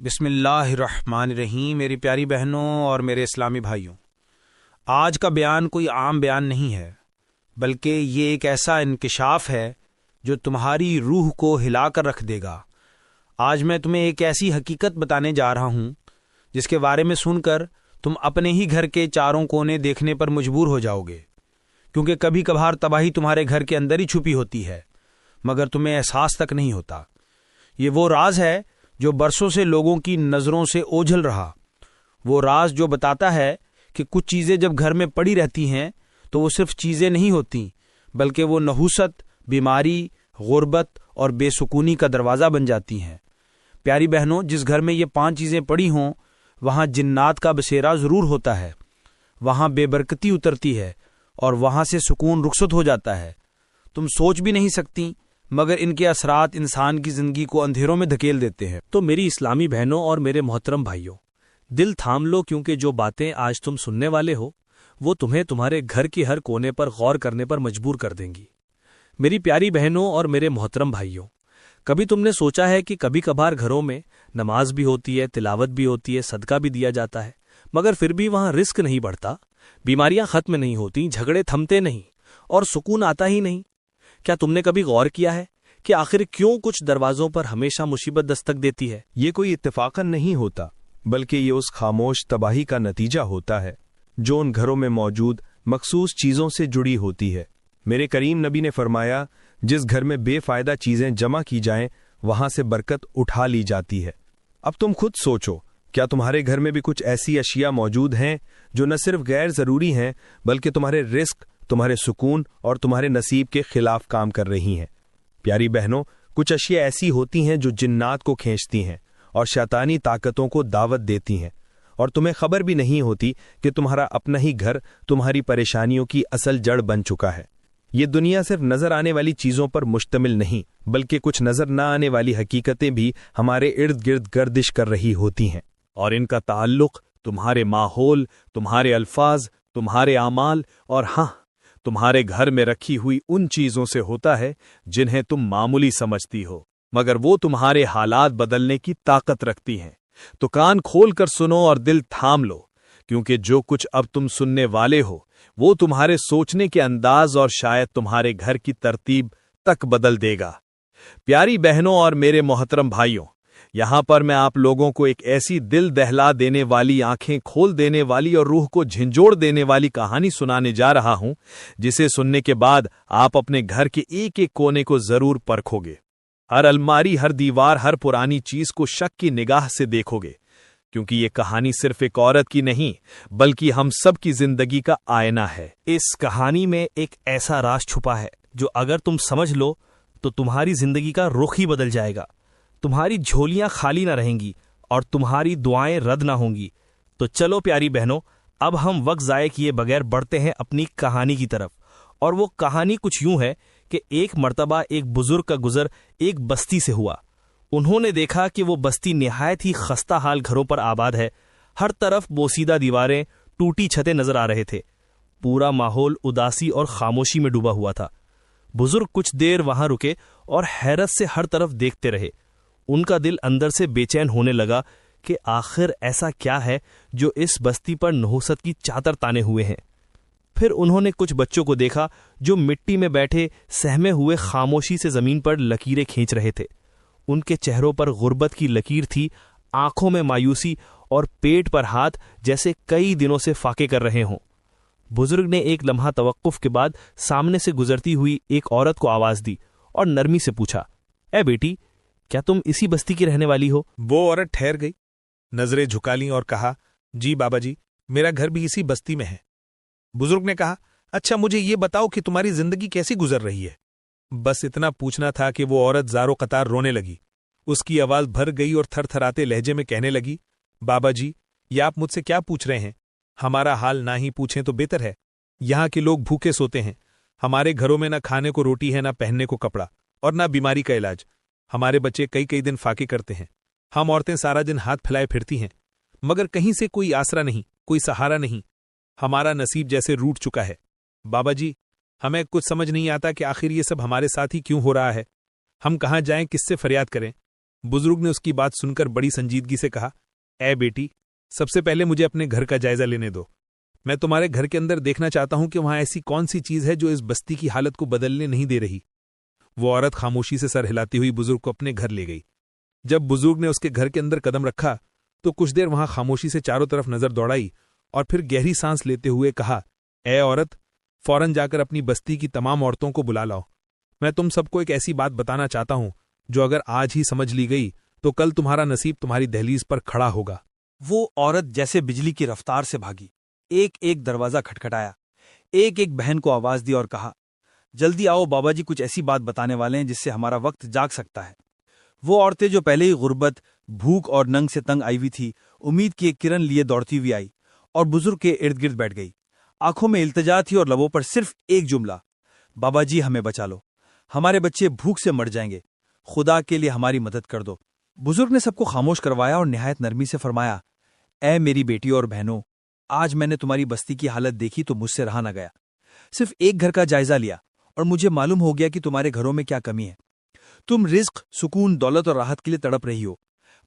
بسم اللہ الرحمن الرحیم۔ میری پیاری بہنوں اور میرے اسلامی بھائیوں، آج کا بیان کوئی عام بیان نہیں ہے، بلکہ یہ ایک ایسا انکشاف ہے جو تمہاری روح کو ہلا کر رکھ دے گا۔ آج میں تمہیں ایک ایسی حقیقت بتانے جا رہا ہوں جس کے بارے میں سن کر تم اپنے ہی گھر کے چاروں کونے دیکھنے پر مجبور ہو جاؤ گے، کیونکہ کبھی کبھار تباہی تمہارے گھر کے اندر ہی چھپی ہوتی ہے، مگر تمہیں احساس تک نہیں ہوتا۔ یہ وہ راز ہے جو برسوں سے لوگوں کی نظروں سے اوجھل رہا، وہ راز جو بتاتا ہے کہ کچھ چیزیں جب گھر میں پڑی رہتی ہیں تو وہ صرف چیزیں نہیں ہوتی، بلکہ وہ نحوست، بیماری، غربت اور بے سکونی کا دروازہ بن جاتی ہیں۔ پیاری بہنوں، جس گھر میں یہ 5 چیزیں پڑی ہوں وہاں جنات کا بسیرا ضرور ہوتا ہے، وہاں بے برکتی اترتی ہے اور وہاں سے سکون رخصت ہو جاتا ہے۔ تم سوچ بھی نہیں سکتی، مگر ان کے اثرات انسان کی زندگی کو اندھیروں میں دھکیل دیتے ہیں۔ تو میری اسلامی بہنوں اور میرے محترم بھائیوں، دل تھام لو، کیونکہ جو باتیں آج تم سننے والے ہو وہ تمہیں تمہارے گھر کی ہر کونے پر غور کرنے پر مجبور کر دیں گی۔ میری پیاری بہنوں اور میرے محترم بھائیوں، کبھی تم نے سوچا ہے کہ کبھی کبھار گھروں میں نماز بھی ہوتی ہے، تلاوت بھی ہوتی ہے، صدقہ بھی دیا جاتا ہے، مگر پھر بھی وہاں رزق نہیں بڑھتا، بیماریاں ختم نہیں ہوتی، جھگڑے تھمتے نہیں اور سکون آتا ہی نہیں؟ کیا تم نے کبھی غور کیا ہے کہ آخر کیوں کچھ دروازوں پر ہمیشہ مصیبت دستک دیتی ہے؟ یہ کوئی اتفاقاً نہیں ہوتا، بلکہ یہ اس خاموش تباہی کا نتیجہ ہوتا ہے جو ان گھروں میں موجود مخصوص چیزوں سے جڑی ہوتی ہے۔ میرے کریم نبی نے فرمایا، جس گھر میں بے فائدہ چیزیں جمع کی جائیں وہاں سے برکت اٹھا لی جاتی ہے۔ اب تم خود سوچو، کیا تمہارے گھر میں بھی کچھ ایسی اشیاء موجود ہیں جو نہ صرف غیر ضروری ہیں بلکہ تمہارے رزق، تمہارے سکون اور تمہارے نصیب کے خلاف کام کر رہی ہیں؟ پیاری بہنوں، کچھ اشیاء ایسی ہوتی ہیں جو جنات کو کھینچتی ہیں اور شیطانی طاقتوں کو دعوت دیتی ہیں، اور تمہیں خبر بھی نہیں ہوتی کہ تمہارا اپنا ہی گھر تمہاری پریشانیوں کی اصل جڑ بن چکا ہے۔ یہ دنیا صرف نظر آنے والی چیزوں پر مشتمل نہیں، بلکہ کچھ نظر نہ آنے والی حقیقتیں بھی ہمارے ارد گرد گردش کر رہی ہوتی ہیں، اور ان کا تعلق تمہارے ماحول، تمہارے الفاظ، تمہارے اعمال اور تمہارے گھر میں رکھی ہوئی ان چیزوں سے ہوتا ہے جنہیں تم معمولی سمجھتی ہو، مگر وہ تمہارے حالات بدلنے کی طاقت رکھتی ہیں۔ تو کان کھول کر سنو اور دل تھام لو، کیونکہ جو کچھ اب تم سننے والے ہو وہ تمہارے سوچنے کے انداز اور شاید تمہارے گھر کی ترتیب تک بدل دے گا۔ پیاری بہنوں اور میرے محترم بھائیوں، یہاں پر میں آپ لوگوں کو ایک ایسی دل دہلا دینے والی، آنکھیں کھول دینے والی اور روح کو جھنجھوڑ دینے والی کہانی سنانے جا رہا ہوں، جسے سننے کے بعد آپ اپنے گھر کے ایک ایک کونے کو ضرور پرکھو گے، ہر الماری، ہر دیوار، ہر پرانی چیز کو شک کی نگاہ سے دیکھو گے، کیونکہ یہ کہانی صرف ایک عورت کی نہیں بلکہ ہم سب کی زندگی کا آئینہ ہے۔ اس کہانی میں ایک ایسا راز چھپا ہے جو اگر تم سمجھ لو تو تمہاری زندگی کا رخ ہی بدل جائے گا، تمہاری جھولیاں خالی نہ رہیں گی اور تمہاری دعائیں رد نہ ہوں گی۔ تو چلو پیاری بہنوں، اب ہم وقت ضائع کیے بغیر بڑھتے ہیں اپنی کہانی کی طرف، اور وہ کہانی کچھ یوں ہے کہ ایک مرتبہ ایک بزرگ کا گزر ایک بستی سے ہوا۔ انہوں نے دیکھا کہ وہ بستی نہایت ہی خستہ حال گھروں پر آباد ہے، ہر طرف بوسیدہ دیواریں، ٹوٹی چھتیں نظر آ رہے تھے، پورا ماحول اداسی اور خاموشی میں ڈوبا ہوا تھا۔ بزرگ کچھ دیر وہاں رکے اور حیرت سے ہر طرف دیکھتے رہے۔ ان کا دل اندر سے بے چین ہونے لگا کہ آخر ایسا کیا ہے جو اس بستی پر نحوست کی چادر تانے ہوئے ہیں۔ پھر انہوں نے کچھ بچوں کو دیکھا جو مٹی میں بیٹھے سہمے ہوئے خاموشی سے زمین پر لکیریں کھینچ رہے تھے۔ ان کے چہروں پر غربت کی لکیر تھی، آنکھوں میں مایوسی اور پیٹ پر ہاتھ، جیسے کئی دنوں سے فاقے کر رہے ہوں۔ بزرگ نے ایک لمحہ توقف کے بعد سامنے سے گزرتی ہوئی ایک عورت کو آواز دی اور نرمی سے پوچھا، اے بیٹی، کیا تم اسی بستی کی رہنے والی ہو؟ وہ عورت ٹھہر گئی، نظریں جھکا لیں اور کہا، جی بابا جی، میرا گھر بھی اسی بستی میں ہے۔ بزرگ نے کہا، اچھا مجھے یہ بتاؤ کہ تمہاری زندگی کیسی گزر رہی ہے؟ بس اتنا پوچھنا تھا کہ وہ عورت زارو قطار رونے لگی۔ اس کی آواز بھر گئی اور تھر تھراتے لہجے میں کہنے لگی، بابا جی، یہ آپ مجھ سے کیا پوچھ رہے ہیں؟ ہمارا حال نہ ہی پوچھیں تو بہتر ہے۔ یہاں کے لوگ بھوکے سوتے ہیں، ہمارے گھروں میں نہ کھانے کو روٹی ہے، نہ پہننے کو کپڑا، اور نہ بیماری کا علاج۔ ہمارے بچے کئی دن فاقے کرتے ہیں، ہم عورتیں سارا دن ہاتھ پھیلائے پھرتی ہیں، مگر کہیں سے کوئی آسرا نہیں، کوئی سہارا نہیں۔ ہمارا نصیب جیسے روٹ چکا ہے۔ بابا جی، ہمیں کچھ سمجھ نہیں آتا کہ آخر یہ سب ہمارے ساتھ ہی کیوں ہو رہا ہے۔ ہم کہاں جائیں، کس سے فریاد کریں؟ بزرگ نے اس کی بات سن کر بڑی سنجیدگی سے کہا، اے بیٹی، سب سے پہلے مجھے اپنے گھر کا جائزہ لینے دو۔ میں تمہارے گھر کے اندر دیکھنا چاہتا ہوں کہ وہاں ایسی کون سی چیز ہے جو اس بستی کی حالت کو بدلنے نہیں دے رہی۔ وہ عورت خاموشی سے سر ہلاتی ہوئی بزرگ کو اپنے گھر لے گئی۔ جب بزرگ نے اس کے گھر کے اندر قدم رکھا تو کچھ دیر وہاں خاموشی سے چاروں طرف نظر دوڑائی اور پھر گہری سانس لیتے ہوئے کہا، اے عورت، فوراً جا کر اپنی بستی کی تمام عورتوں کو بلا لاؤ۔ میں تم سب کو ایک ایسی بات بتانا چاہتا ہوں جو اگر آج ہی سمجھ لی گئی تو کل تمہارا نصیب تمہاری دہلیز پر کھڑا ہوگا۔ وہ عورت جیسے بجلی کی رفتار سے بھاگی، ایک ایک دروازہ کھٹکھٹایا، ایک ایک بہن کو آواز دی اور کہا، جلدی آؤ، بابا جی کچھ ایسی بات بتانے والے ہیں جس سے ہمارا وقت جاگ سکتا ہے۔ وہ عورتیں جو پہلے ہی غربت، بھوک اور ننگ سے تنگ آئی ہوئی تھی، امید کی ایک کرن لیے دوڑتی ہوئی آئی اور بزرگ کے ارد گرد بیٹھ گئی۔ آنکھوں میں التجا تھی اور لبوں پر صرف ایک جملہ، بابا جی ہمیں بچا لو، ہمارے بچے بھوک سے مر جائیں گے، خدا کے لیے ہماری مدد کر دو۔ بزرگ نے سب کو خاموش کروایا اور نہایت نرمی سے فرمایا، اے میری بیٹی اور بہنوں، آج میں نے تمہاری بستی کی حالت دیکھی تو مجھ سے رہا نہ گیا۔ صرف ایک گھر کا جائزہ لیا اور مجھے معلوم ہو گیا کہ تمہارے گھروں میں کیا کمی ہے۔ تم رزق، سکون، دولت اور راحت کے لیے تڑپ رہی ہو،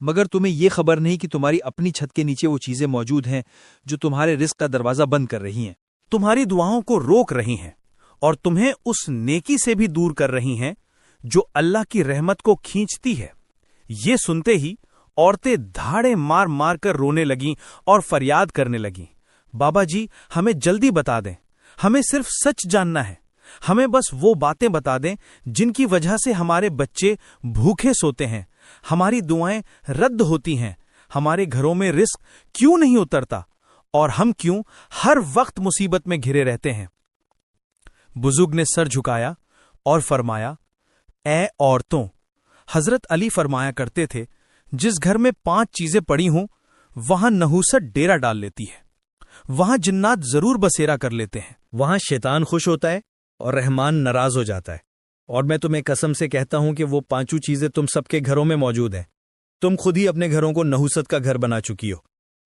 مگر تمہیں یہ خبر نہیں کہ تمہاری اپنی چھت کے نیچے وہ چیزیں موجود ہیں جو تمہارے رزق کا دروازہ بند کر رہی ہیں، تمہاری دعاؤں کو روک رہی ہیں اور تمہیں اس نیکی سے بھی دور کر رہی ہیں جو اللہ کی رحمت کو کھینچتی ہے۔ یہ سنتے ہی عورتیں دھاڑے مار مار کر رونے لگیں اور فریاد کرنے لگیں، بابا جی ہمیں جلدی بتا دیں، ہمیں صرف سچ جاننا ہے، ہمیں بس وہ باتیں بتا دیں جن کی وجہ سے ہمارے بچے بھوکے سوتے ہیں، ہماری دعائیں رد ہوتی ہیں، ہمارے گھروں میں رزق کیوں نہیں اترتا اور ہم کیوں ہر وقت مصیبت میں گھرے رہتے ہیں۔ بزرگ نے سر جھکایا اور فرمایا، اے عورتوں، حضرت علی فرمایا کرتے تھے، جس گھر میں 5 چیزیں پڑی ہوں وہاں نحوست ڈیرا ڈال لیتی ہے، وہاں جنات ضرور بسیرا کر لیتے ہیں، وہاں شیطان خوش ہوتا ہے اور رحمان ناراض ہو جاتا ہے، اور میں تمہیں قسم سے کہتا ہوں کہ وہ 5 چیزیں تم سب کے گھروں میں موجود ہیں۔ تم خود ہی اپنے گھروں کو نحوست کا گھر بنا چکی ہو،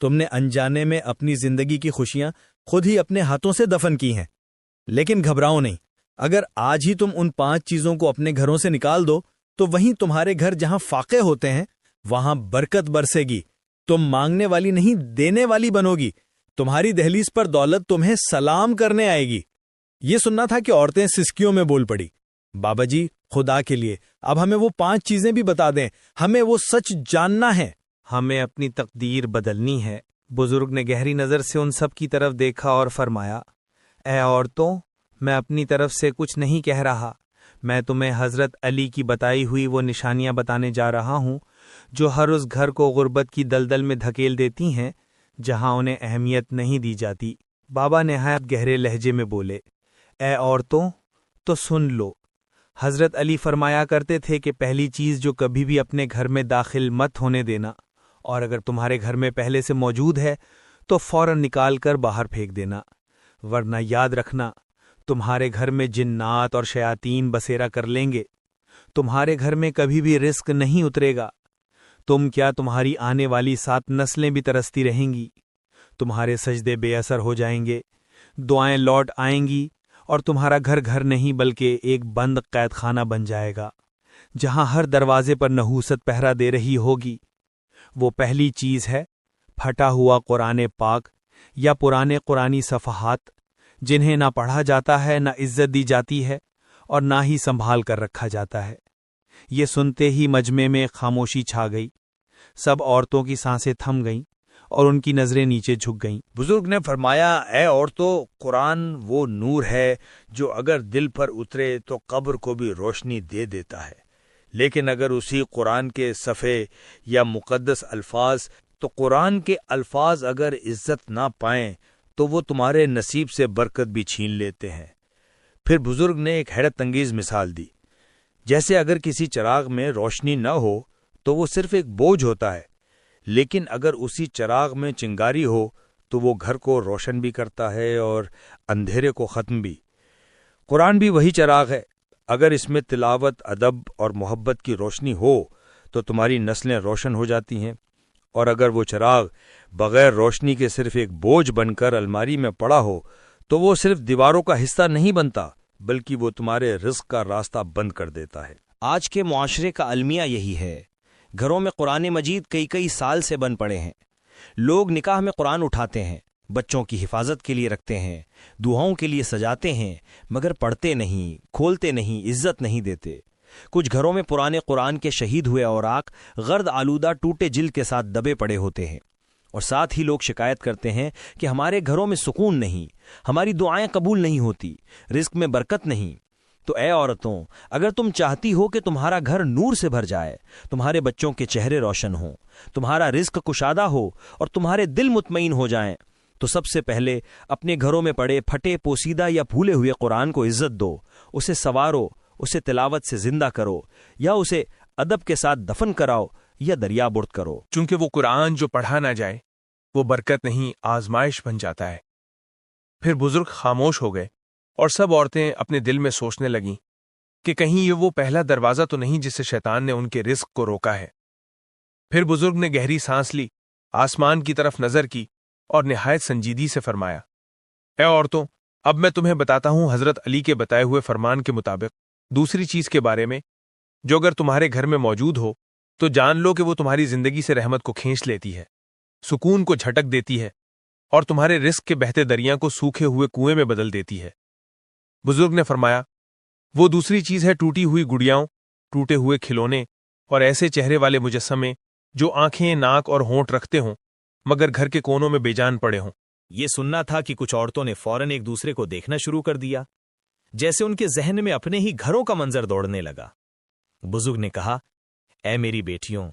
تم نے انجانے میں اپنی زندگی کی خوشیاں خود ہی اپنے ہاتھوں سے دفن کی ہیں۔ لیکن گھبراؤ نہیں، اگر آج ہی تم ان 5 چیزوں کو اپنے گھروں سے نکال دو تو وہیں تمہارے گھر جہاں فاقے ہوتے ہیں وہاں برکت برسے گی، تم مانگنے والی نہیں دینے والی بنو گی، تمہاری دہلیز پر دولت تمہیں سلام کرنے آئے گی۔ یہ سننا تھا کہ عورتیں سسکیوں میں بول پڑی، بابا جی خدا کے لیے اب ہمیں وہ 5 چیزیں بھی بتا دیں، ہمیں وہ سچ جاننا ہے، ہمیں اپنی تقدیر بدلنی ہے۔ بزرگ نے گہری نظر سے ان سب کی طرف دیکھا اور فرمایا، اے عورتوں، میں اپنی طرف سے کچھ نہیں کہہ رہا، میں تمہیں حضرت علی کی بتائی ہوئی وہ نشانیاں بتانے جا رہا ہوں جو ہر اس گھر کو غربت کی دلدل میں دھکیل دیتی ہیں جہاں انہیں اہمیت نہیں دی جاتی۔ بابا نہایت گہرے لہجے میں بولے، اے عورتوں تو سن لو، حضرت علی فرمایا کرتے تھے کہ پہلی چیز جو کبھی بھی اپنے گھر میں داخل مت ہونے دینا، اور اگر تمہارے گھر میں پہلے سے موجود ہے تو فوراً نکال کر باہر پھینک دینا، ورنہ یاد رکھنا تمہارے گھر میں جنات اور شیاطین بسیرا کر لیں گے، تمہارے گھر میں کبھی بھی رزق نہیں اترے گا، تم کیا تمہاری آنے والی 7 نسلیں بھی ترستی رہیں گی، تمہارے سجدے بے اثر ہو جائیں گے، دعائیں لوٹ آئیں گی اور تمہارا گھر گھر نہیں بلکہ ایک بند قید خانہ بن جائے گا جہاں ہر دروازے پر نحوست پہرا دے رہی ہوگی۔ وہ پہلی چیز ہے پھٹا ہوا قرآن پاک یا پرانے قرآنی صفحات جنہیں نہ پڑھا جاتا ہے، نہ عزت دی جاتی ہے اور نہ ہی سنبھال کر رکھا جاتا ہے۔ یہ سنتے ہی مجمع میں خاموشی چھا گئی، سب عورتوں کی سانسیں تھم گئیں اور ان کی نظریں نیچے جھک گئیں۔ بزرگ نے فرمایا، اے عورتوں، قرآن وہ نور ہے جو اگر دل پر اترے تو قبر کو بھی روشنی دے دیتا ہے، لیکن اگر اسی قرآن کے صفحے یا مقدس الفاظ تو قرآن کے الفاظ اگر عزت نہ پائیں تو وہ تمہارے نصیب سے برکت بھی چھین لیتے ہیں۔ پھر بزرگ نے ایک حیرت انگیز مثال دی، جیسے اگر کسی چراغ میں روشنی نہ ہو تو وہ صرف ایک بوجھ ہوتا ہے، لیکن اگر اسی چراغ میں چنگاری ہو تو وہ گھر کو روشن بھی کرتا ہے اور اندھیرے کو ختم بھی۔ قرآن بھی وہی چراغ ہے، اگر اس میں تلاوت، ادب اور محبت کی روشنی ہو تو تمہاری نسلیں روشن ہو جاتی ہیں، اور اگر وہ چراغ بغیر روشنی کے صرف ایک بوجھ بن کر الماری میں پڑا ہو تو وہ صرف دیواروں کا حصہ نہیں بنتا بلکہ وہ تمہارے رزق کا راستہ بند کر دیتا ہے۔ آج کے معاشرے کا المیہ یہی ہے، گھروں میں قرآن مجید کئی کئی سال سے بن پڑے ہیں. لوگ نکاح میں قرآن اٹھاتے ہیں، بچوں کی حفاظت کے لیے رکھتے ہیں، دعاؤں کے لیے سجاتے ہیں، مگر پڑھتے نہیں، کھولتے نہیں، عزت نہیں دیتے. کچھ گھروں میں پرانے قرآن کے شہید ہوئے اوراق غرد آلودہ ٹوٹے جلد کے ساتھ دبے پڑے ہوتے ہیں، اور ساتھ ہی لوگ شکایت کرتے ہیں کہ ہمارے گھروں میں سکون نہیں، ہماری دعائیں قبول نہیں ہوتی، رزق میں برکت نہیں. تو اے عورتوں، اگر تم چاہتی ہو کہ تمہارا گھر نور سے بھر جائے، تمہارے بچوں کے چہرے روشن ہوں، تمہارا رزق کشادہ ہو اور تمہارے دل مطمئن ہو جائیں، تو سب سے پہلے اپنے گھروں میں پڑے پھٹے پوسیدہ یا پھولے ہوئے قرآن کو عزت دو، اسے سنوارو، اسے تلاوت سے زندہ کرو، یا اسے ادب کے ساتھ دفن کراؤ یا دریا برد کرو. چونکہ وہ قرآن جو پڑھا نہ جائے وہ برکت نہیں، آزمائش بن جاتا ہے. پھر بزرگ خاموش ہو گئے اور سب عورتیں اپنے دل میں سوچنے لگیں کہ کہیں یہ وہ پہلا دروازہ تو نہیں جس سے شیطان نے ان کے رزق کو روکا ہے. پھر بزرگ نے گہری سانس لی، آسمان کی طرف نظر کی اور نہایت سنجیدگی سے فرمایا، اے عورتوں، اب میں تمہیں بتاتا ہوں حضرت علی کے بتائے ہوئے فرمان کے مطابق دوسری چیز کے بارے میں جو اگر تمہارے گھر میں موجود ہو تو جان لو کہ وہ تمہاری زندگی سے رحمت کو کھینچ لیتی ہے، سکون کو جھٹک دیتی ہے اور تمہارے رزق کے بہتے دریا کو سوکھے ہوئے کنویں میں بدل دیتی ہے. بزرگ نے فرمایا، وہ دوسری چیز ہے ٹوٹی ہوئی گڑیاؤں، ٹوٹے ہوئے کھلونے اور ایسے چہرے والے مجسمے جو آنکھیں، ناک اور ہونٹ رکھتے ہوں مگر گھر کے کونوں میں بے جان پڑے ہوں. یہ سننا تھا کہ کچھ عورتوں نے فوراً ایک دوسرے کو دیکھنا شروع کر دیا، جیسے ان کے ذہن میں اپنے ہی گھروں کا منظر دوڑنے لگا. بزرگ نے کہا، اے میری بیٹیوں،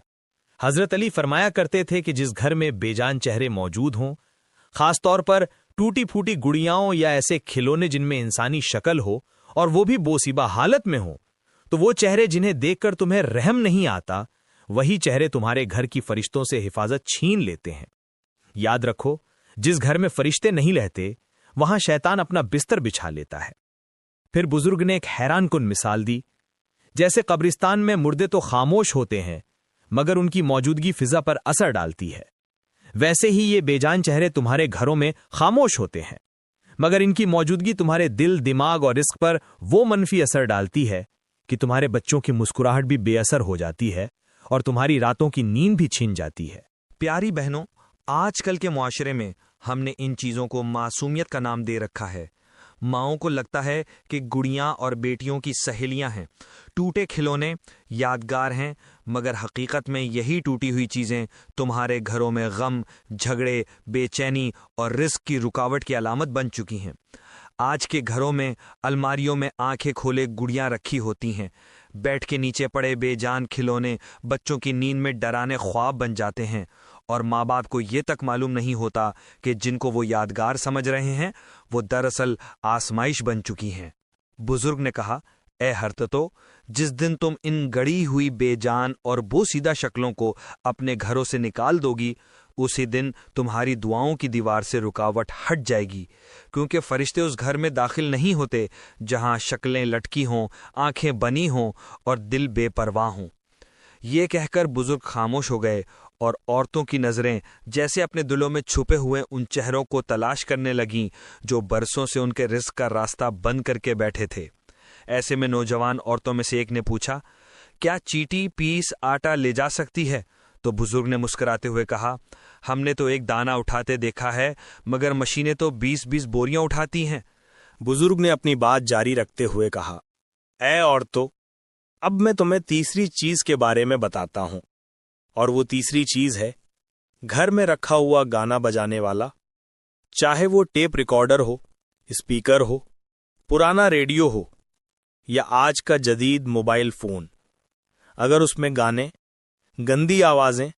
حضرت علی فرمایا کرتے تھے کہ جس گھر میں بے جان چہرے موجود ہوں، خاص طور پر ٹوٹی پھوٹی گڑیاؤں یا ایسے کھلونے جن میں انسانی شکل ہو اور وہ بھی بوسیبہ حالت میں ہوں، تو وہ چہرے جنہیں دیکھ کر تمہیں رحم نہیں آتا، وہی چہرے تمہارے گھر کی فرشتوں سے حفاظت چھین لیتے ہیں. یاد رکھو، جس گھر میں فرشتے نہیں رہتے وہاں شیطان اپنا بستر بچھا لیتا ہے. پھر بزرگ نے ایک حیران کن مثال دی. جیسے قبرستان میں مردے تو خاموش ہوتے ہیں مگر ان کی موجودگی فضا پر اثر ڈالتی ہے، ویسے ہی یہ بے جان چہرے تمہارے گھروں میں خاموش ہوتے ہیں مگر ان کی موجودگی تمہارے دل، دماغ اور رزق پر وہ منفی اثر ڈالتی ہے کہ تمہارے بچوں کی مسکراہٹ بھی بے اثر ہو جاتی ہے اور تمہاری راتوں کی نیند بھی چھن جاتی ہے. پیاری بہنوں، آج کل کے معاشرے میں ہم نے ان چیزوں کو معصومیت کا نام دے رکھا ہے. ماؤں کو لگتا ہے کہ گڑیاں اور بیٹیوں کی سہیلیاں ہیں، ٹوٹے کھلونے یادگار ہیں، مگر حقیقت میں یہی ٹوٹی ہوئی چیزیں تمہارے گھروں میں غم، جھگڑے، بے چینی اور رزق کی رکاوٹ کی علامت بن چکی ہیں. آج کے گھروں میں الماریوں میں آنکھیں کھولے گڑیاں رکھی ہوتی ہیں، بیڈ کے نیچے پڑے بے جان کھلونے بچوں کی نیند میں ڈرانے خواب بن جاتے ہیں، اور ماں باپ کو یہ تک معلوم نہیں ہوتا کہ جن کو وہ یادگار سمجھ رہے ہیں وہ دراصل آزمائش بن چکی ہیں. بزرگ نے کہا، اے ہرتتو، جس دن تم ان گڑی ہوئی بے جان اور بوسیدہ شکلوں کو اپنے گھروں سے نکال دو گی، اسی دن تمہاری دعاؤں کی دیوار سے رکاوٹ ہٹ جائے گی، کیونکہ فرشتے اس گھر میں داخل نہیں ہوتے جہاں شکلیں لٹکی ہوں، آنکھیں بنی ہوں اور دل بے پرواہ ہوں. یہ کہہ کر بزرگ خاموش ہو گئے اور عورتوں کی نظریں جیسے اپنے دلوں میں چھپے ہوئے ان چہروں کو تلاش کرنے لگیں جو برسوں سے ان کے رزق کا راستہ بند کر کے بیٹھے تھے. ایسے میں نوجوان عورتوں میں سے ایک نے پوچھا، کیا چیٹی پیس آٹا لے جا سکتی ہے؟ تو بزرگ نے مسکراتے ہوئے کہا، ہم نے تو ایک دانہ اٹھاتے دیکھا ہے مگر مشینیں تو 20-20 بوریاں اٹھاتی ہیں. بزرگ نے اپنی بات جاری رکھتے ہوئے کہا، اے عورتوں، اب میں تمہیں تیسری چیز کے بارے میں بتاتا ہوں، اور وہ تیسری چیز ہے گھر میں رکھا ہوا گانا بجانے والا، چاہے وہ ٹیپ ریکارڈر ہو، اسپیکر ہو، پرانا ریڈیو ہو یا آج کا جدید موبائل فون. اگر اس میں گانے، گندی آوازیں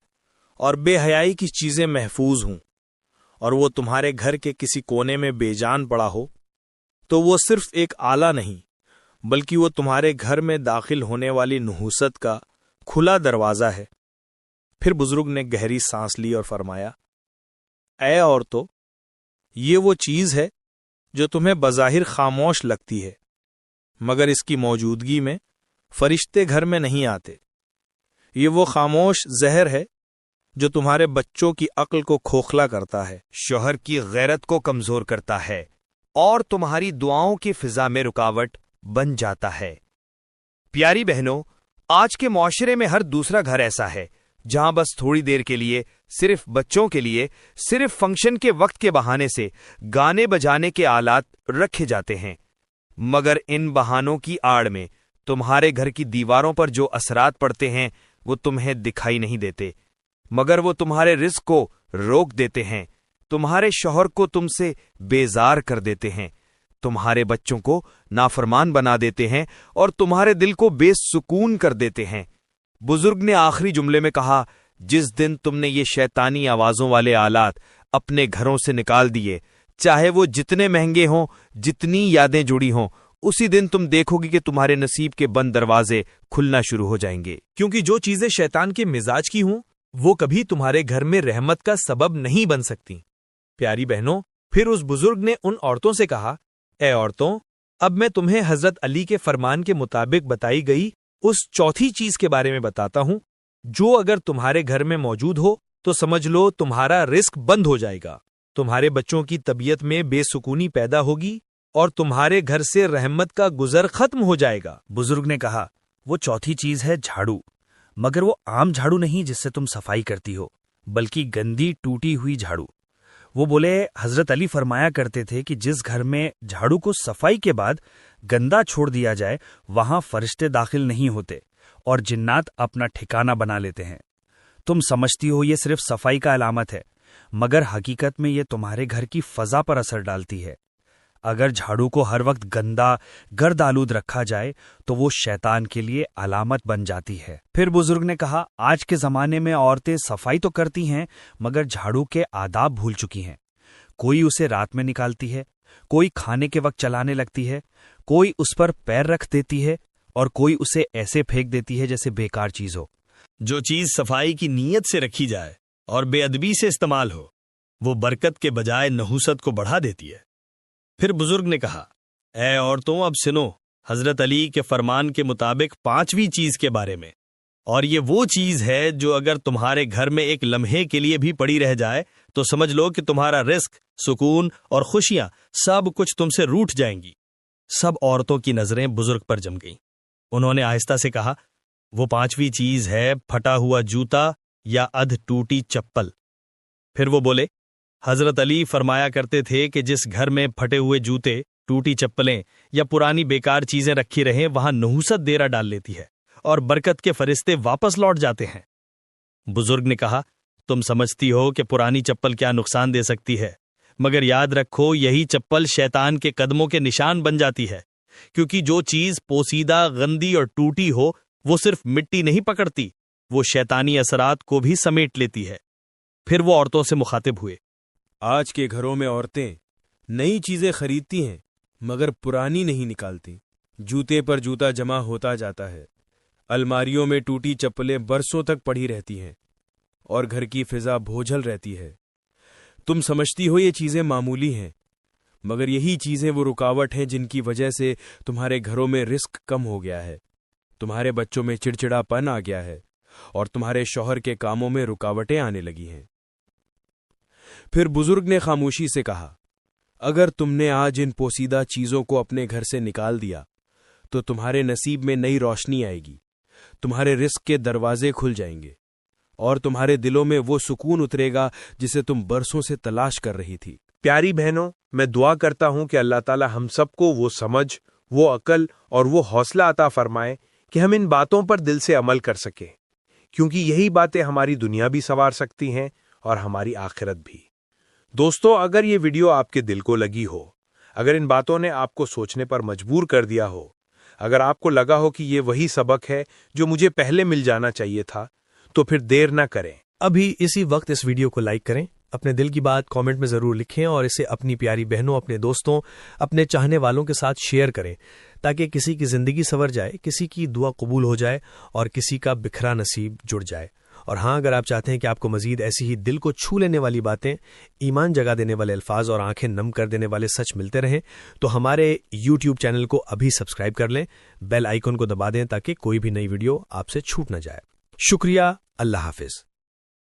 اور بے حیائی کی چیزیں محفوظ ہوں اور وہ تمہارے گھر کے کسی کونے میں بے جان پڑا ہو تو وہ صرف ایک آلہ نہیں بلکہ وہ تمہارے گھر میں داخل ہونے والی نحوست کا کھلا دروازہ ہے. پھر بزرگ نے گہری سانس لی اور فرمایا، اے عورتوں، یہ وہ چیز ہے جو تمہیں بظاہر خاموش لگتی ہے مگر اس کی موجودگی میں فرشتے گھر میں نہیں آتے. یہ وہ خاموش زہر ہے جو تمہارے بچوں کی عقل کو کھوکھلا کرتا ہے، شوہر کی غیرت کو کمزور کرتا ہے اور تمہاری دعاؤں کی فضا میں رکاوٹ بن جاتا ہے. پیاری بہنوں، آج کے معاشرے میں ہر دوسرا گھر ایسا ہے جہاں بس تھوڑی دیر کے لیے صرف بچوں کے لیے صرف فنکشن کے وقت کے بہانے سے گانے بجانے کے آلات رکھے جاتے ہیں، مگر ان بہانوں کی آڑ میں تمہارے گھر کی دیواروں پر جو اثرات پڑتے ہیں وہ تمہیں دکھائی نہیں دیتے، مگر وہ تمہارے رزق کو روک دیتے ہیں، تمہارے شوہر کو تم سے بیزار کر دیتے ہیں، تمہارے بچوں کو نافرمان بنا دیتے ہیں اور تمہارے دل کو بے سکون کر دیتے ہیں۔ بزرگ نے آخری جملے میں کہا، جس دن تم نے یہ شیطانی آوازوں والے آلات اپنے گھروں سے نکال دیے، چاہے وہ جتنے مہنگے ہوں، جتنی یادیں جڑی ہوں، اسی دن تم دیکھو گی کہ تمہارے نصیب کے بند دروازے کھلنا شروع ہو جائیں گے، کیونکہ جو چیزیں شیطان کے مزاج کی ہوں وہ کبھی تمہارے گھر میں رحمت کا سبب نہیں بن سکتی۔ پیاری بہنوں، پھر اس بزرگ نے ان عورتوں سے کہا، اے عورتوں، اب میں تمہیں حضرت علی کے فرمان کے مطابق بتائی گئی اس چوتھی چیز کے بارے میں بتاتا ہوں، جو اگر تمہارے گھر میں موجود ہو تو سمجھ لو تمہارا رزق بند ہو جائے گا، تمہارے بچوں کی طبیعت میں بے سکونی پیدا ہوگی اور تمہارے گھر سے رحمت کا گزر ختم ہو جائے گا۔ بزرگ نے کہا، وہ چوتھی چیز ہے جھاڑو، مگر وہ عام جھاڑو نہیں جس سے تم صفائی کرتی ہو، بلکہ گندی ٹوٹی ہوئی جھاڑو۔ وہ بولے، حضرت علی فرمایا کرتے تھے کہ جس گھر میں جھاڑو کو صفائی کے بعد گندا چھوڑ دیا جائے وہاں فرشتے داخل نہیں ہوتے اور جنات اپنا ٹھکانہ بنا لیتے ہیں۔ تم سمجھتی ہو یہ صرف صفائی کا علامت ہے، مگر حقیقت میں یہ تمہارے گھر کی فضا پر اثر ڈالتی ہے۔ اگر جھاڑو کو ہر وقت گندا گرد آلود رکھا جائے تو وہ شیطان کے لیے علامت بن جاتی ہے۔ پھر بزرگ نے کہا، آج کے زمانے میں عورتیں صفائی تو کرتی ہیں مگر جھاڑو کے آداب بھول چکی ہیں۔ کوئی اسے رات میں نکالتی ہے، کوئی کھانے کے وقت چلانے لگتی ہے، کوئی اس پر پیر رکھ دیتی ہے اور کوئی اسے ایسے پھینک دیتی ہے جیسے بیکار چیز ہو۔ جو چیز صفائی کی نیت سے رکھی جائے اور بے ادبی سے استعمال ہو، وہ برکت کے بجائے نحوست کو بڑھا دیتی ہے۔ پھر بزرگ نے کہا، اے عورتوں، اب سنو حضرت علی کے فرمان کے مطابق پانچویں چیز کے بارے میں، اور یہ وہ چیز ہے جو اگر تمہارے گھر میں ایک لمحے کے لیے بھی پڑی رہ جائے تو سمجھ لو کہ تمہارا رزق، سکون اور خوشیاں سب کچھ تم سے روٹھ جائیں گی۔ سب عورتوں کی نظریں بزرگ پر جم گئیں۔ انہوں نے آہستہ سے کہا، وہ پانچویں چیز ہے پھٹا ہوا جوتا یا ادھ ٹوٹی چپل۔ پھر وہ بولے، حضرت علی فرمایا کرتے تھے کہ جس گھر میں پھٹے ہوئے جوتے، ٹوٹی چپلیں یا پرانی بیکار چیزیں رکھی رہیں وہاں نحوست ڈیرا ڈال لیتی ہے اور برکت کے فرشتے واپس لوٹ جاتے ہیں۔ بزرگ نے کہا، تم سمجھتی ہو کہ پرانی چپل کیا نقصان دے سکتی ہے، مگر یاد رکھو یہی چپل شیطان کے قدموں کے نشان بن جاتی ہے، کیونکہ جو چیز پوسیدہ، گندی اور ٹوٹی ہو وہ صرف مٹی نہیں پکڑتی، وہ شیطانی اثرات کو بھی سمیٹ لیتی ہے۔ پھر وہ عورتوں سے مخاطب ہوئے، آج کے گھروں میں عورتیں نئی چیزیں خریدتی ہیں مگر پرانی نہیں نکالتی، جوتے پر جوتا جمع ہوتا جاتا ہے، الماریوں میں ٹوٹی چپلیں برسوں تک پڑی رہتی ہیں اور گھر کی فضا بوجھل رہتی ہے۔ تم سمجھتی ہو یہ چیزیں معمولی ہیں، مگر یہی چیزیں وہ رکاوٹ ہیں جن کی وجہ سے تمہارے گھروں میں رزق کم ہو گیا ہے، تمہارے بچوں میں چڑچڑا پن آ گیا ہے اور تمہارے شوہر کے کاموں میں رکاوٹیں آنے لگی ہیں۔ پھر بزرگ نے خاموشی سے کہا، اگر تم نے آج ان پوسیدہ چیزوں کو اپنے گھر سے نکال دیا تو تمہارے نصیب میں نئی روشنی آئے گی، تمہارے رزق کے دروازے کھل جائیں گے اور تمہارے دلوں میں وہ سکون اترے گا جسے تم برسوں سے تلاش کر رہی تھی۔ پیاری بہنوں، میں دعا کرتا ہوں کہ اللہ تعالی ہم سب کو وہ سمجھ، وہ عقل اور وہ حوصلہ عطا فرمائے کہ ہم ان باتوں پر دل سے عمل کر سکیں، کیونکہ یہی باتیں ہماری دنیا بھی سنوار سکتی ہیں اور ہماری آخرت بھی۔ دوستو، اگر یہ ویڈیو آپ کے دل کو لگی ہو، اگر ان باتوں نے آپ کو سوچنے پر مجبور کر دیا ہو، اگر آپ کو لگا ہو کہ یہ وہی سبق ہے جو مجھے پہلے مل جانا چاہیے تھا، تو پھر دیر نہ کریں، ابھی اسی وقت اس ویڈیو کو لائک کریں، اپنے دل کی بات کامنٹ میں ضرور لکھیں اور اسے اپنی پیاری بہنوں، اپنے دوستوں، اپنے چاہنے والوں کے ساتھ شیئر کریں تاکہ کسی کی زندگی سنور جائے، کسی کی دعا قبول ہو جائے اور کسی کا بکھرا نصیب جڑ جائے۔ اور ہاں، اگر آپ چاہتے ہیں کہ آپ کو مزید ایسی ہی دل کو چھو لینے والی باتیں، ایمان جگا دینے والے الفاظ اور آنکھیں نم کر دینے والے سچ ملتے رہیں تو ہمارے YouTube چینل کو ابھی سبسکرائب کر لیں، بیل آئیکن کو دبا دیں تاکہ کوئی بھی نئی ویڈیو آپ سے چھوٹ نہ جائے۔ شکریہ، اللہ حافظ۔